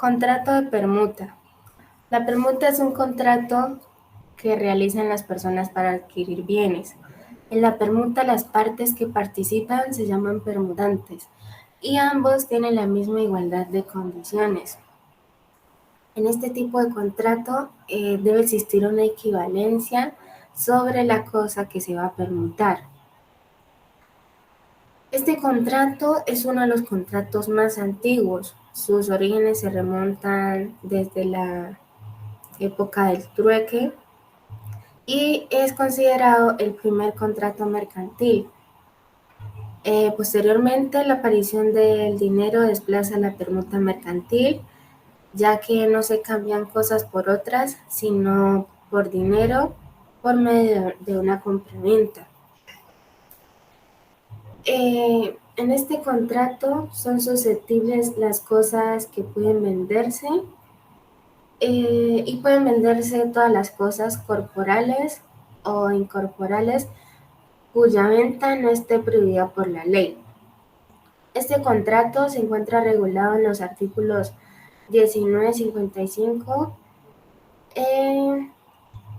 Contrato de permuta. La permuta es un contrato que realizan las personas para adquirir bienes. En la permuta las partes que participan se llaman permutantes y ambos tienen la misma igualdad de condiciones. En este tipo de contrato debe existir una equivalencia sobre la cosa que se va a permutar. Este contrato es uno de los contratos más antiguos. Sus orígenes se remontan desde la época del trueque y es considerado el primer contrato mercantil. Posteriormente, la aparición del dinero desplaza la permuta mercantil, ya que no se cambian cosas por otras, sino por dinero por medio de una compraventa. En este contrato son susceptibles las cosas que pueden venderse y pueden venderse todas las cosas corporales o incorporales cuya venta no esté prohibida por la ley. Este contrato se encuentra regulado en los artículos 1955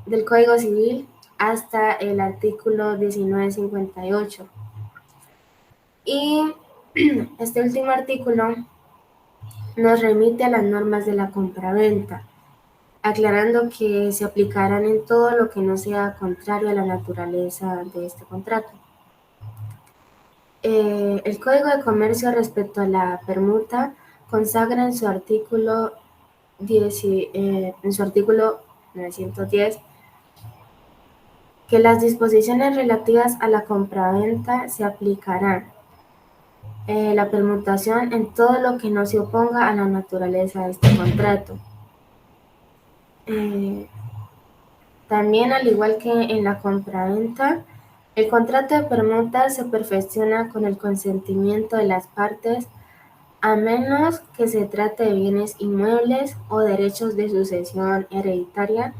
del Código Civil hasta el artículo 1958. Y este último artículo nos remite a las normas de la compraventa, aclarando que se aplicarán en todo lo que no sea contrario a la naturaleza de este contrato. El Código de Comercio respecto a la permuta consagra en su artículo 910 que las disposiciones relativas a la compraventa se aplicarán la permutación en todo lo que no se oponga a la naturaleza de este contrato. También, al igual que en la compraventa, el contrato de permuta se perfecciona con el consentimiento de las partes, a menos que se trate de bienes inmuebles o derechos de sucesión hereditaria,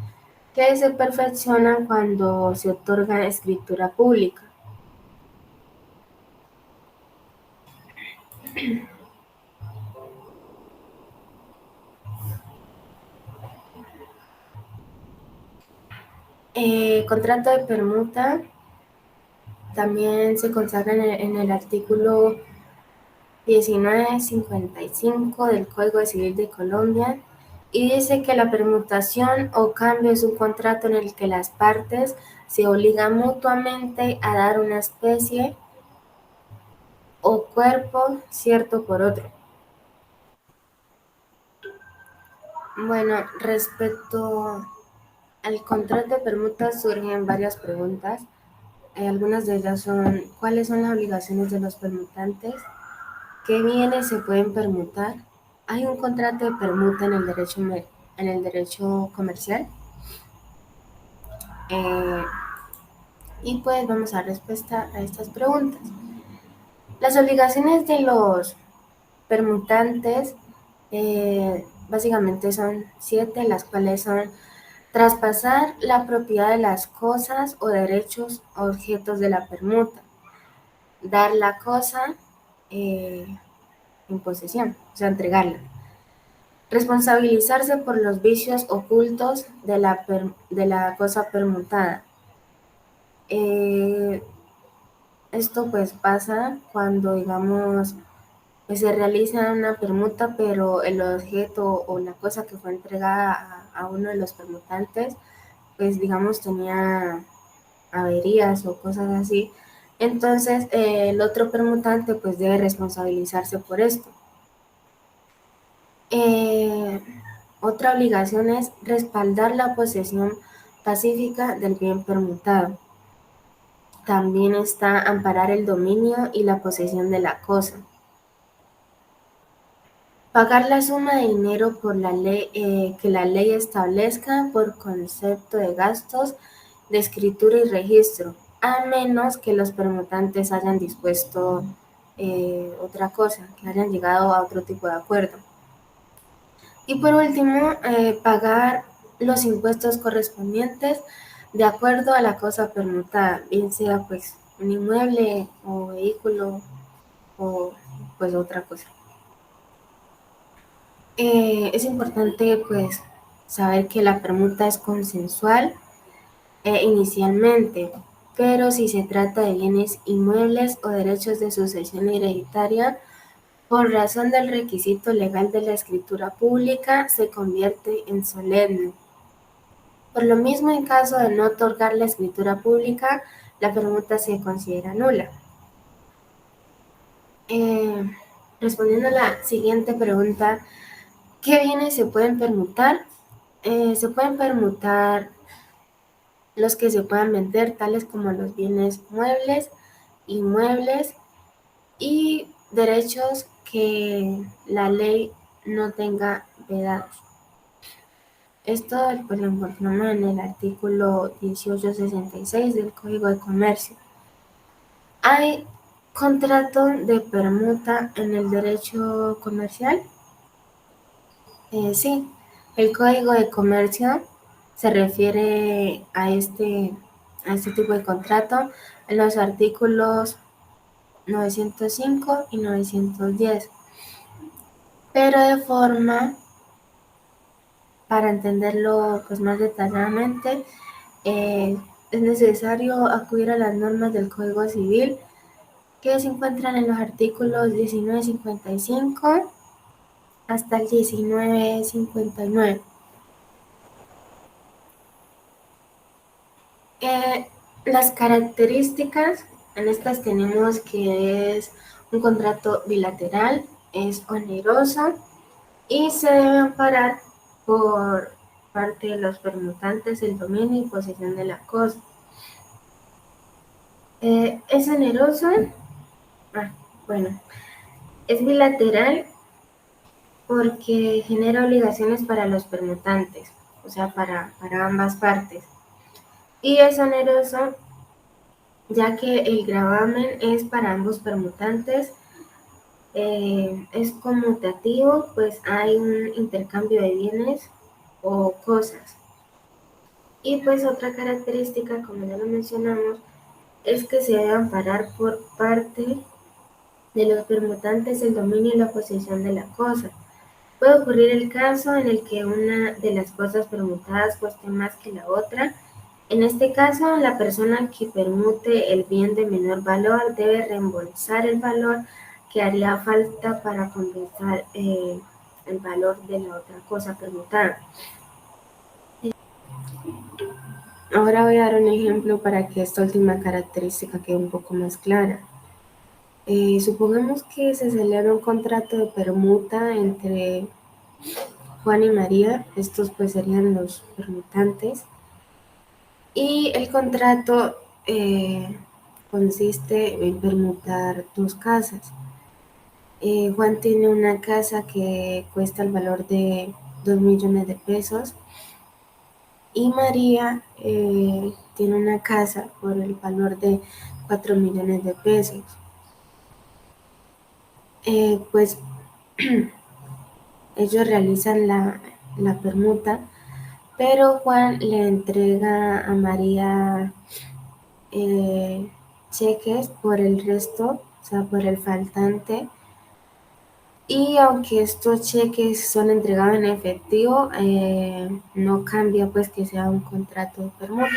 que se perfeccionan cuando se otorga escritura pública. Contrato de permuta también se consagra en el artículo 1955 del Código Civil de Colombia y dice que la permutación o cambio es un contrato en el que las partes se obligan mutuamente a dar una especie o cuerpo cierto por otro. Bueno, respecto al contrato de permuta surgen varias preguntas. Algunas de ellas son: ¿cuáles son las obligaciones de los permutantes? ¿Qué bienes se pueden permutar? ¿Hay un contrato de permuta en el derecho comercial? Eh, y pues vamos a dar respuesta a estas preguntas. Las obligaciones de los permutantes básicamente son 7, las cuales son: traspasar la propiedad de las cosas o derechos o objetos de la permuta, dar la cosa en posesión, o sea, entregarla, responsabilizarse por los vicios ocultos de la cosa permutada. Esto pues pasa cuando, digamos, pues, se realiza una permuta, pero el objeto o la cosa que fue entregada a uno de los permutantes, pues digamos tenía averías o cosas así. Entonces el otro permutante pues debe responsabilizarse por esto. Eh, Otra obligación es respaldar la posesión pacífica del bien permutado. También está amparar el dominio y la posesión de la cosa. Pagar la suma de dinero por la ley, que la ley establezca por concepto de gastos de escritura y registro, a menos que los permutantes hayan dispuesto otra cosa, que hayan llegado a otro tipo de acuerdo. Y por último, pagar los impuestos correspondientes de acuerdo a la cosa permutada, bien sea pues un inmueble o vehículo o pues otra cosa. Es importante pues saber que la permuta es consensual inicialmente, pero si se trata de bienes inmuebles o derechos de sucesión hereditaria, por razón del requisito legal de la escritura pública, se convierte en solemne. Por lo mismo, en caso de no otorgar la escritura pública, la permuta se considera nula. Eh, Respondiendo a la siguiente pregunta, ¿qué bienes se pueden permutar? Se pueden permutar los que se puedan vender, tales como los bienes muebles, inmuebles y derechos que la ley no tenga vedados. Esto pues, lo encontramos en el artículo 1866 del Código de Comercio. ¿Hay contrato de permuta en el derecho comercial? Sí, el Código de Comercio se refiere a este tipo de contrato en los artículos 905 y 910, pero de forma, para entenderlo pues, más detalladamente, es necesario acudir a las normas del Código Civil que se encuentran en los artículos 1955 hasta el 1959. Las características, en estas tenemos que es un contrato bilateral, es oneroso y se debe amparar por parte de los permutantes el dominio y posesión de la cosa. Es oneroso, bueno, es bilateral porque genera obligaciones para los permutantes, o sea, para ambas partes. Y es oneroso ya que el gravamen es para ambos permutantes, es conmutativo, pues hay un intercambio de bienes o cosas. Y pues otra característica, como ya lo mencionamos, es que se debe amparar por parte de los permutantes el dominio y la posesión de la cosa. Puede ocurrir el caso en el que una de las cosas permutadas cueste más que la otra. En este caso, la persona que permute el bien de menor valor debe reembolsar el valor que haría falta para compensar el valor de la otra cosa permutada. Ahora voy a dar un ejemplo para que esta última característica quede un poco más clara. Supongamos que se celebra un contrato de permuta entre Juan y María, estos pues serían los permutantes, y el contrato consiste en permutar dos casas. Juan tiene una casa que cuesta el valor de 2 millones de pesos y María tiene una casa por el valor de 4 millones de pesos. Pues ellos realizan la permuta, pero Juan le entrega a María cheques por el resto, o sea, por el faltante. Y aunque estos cheques son entregados en efectivo, no cambia pues que sea un contrato de permuta.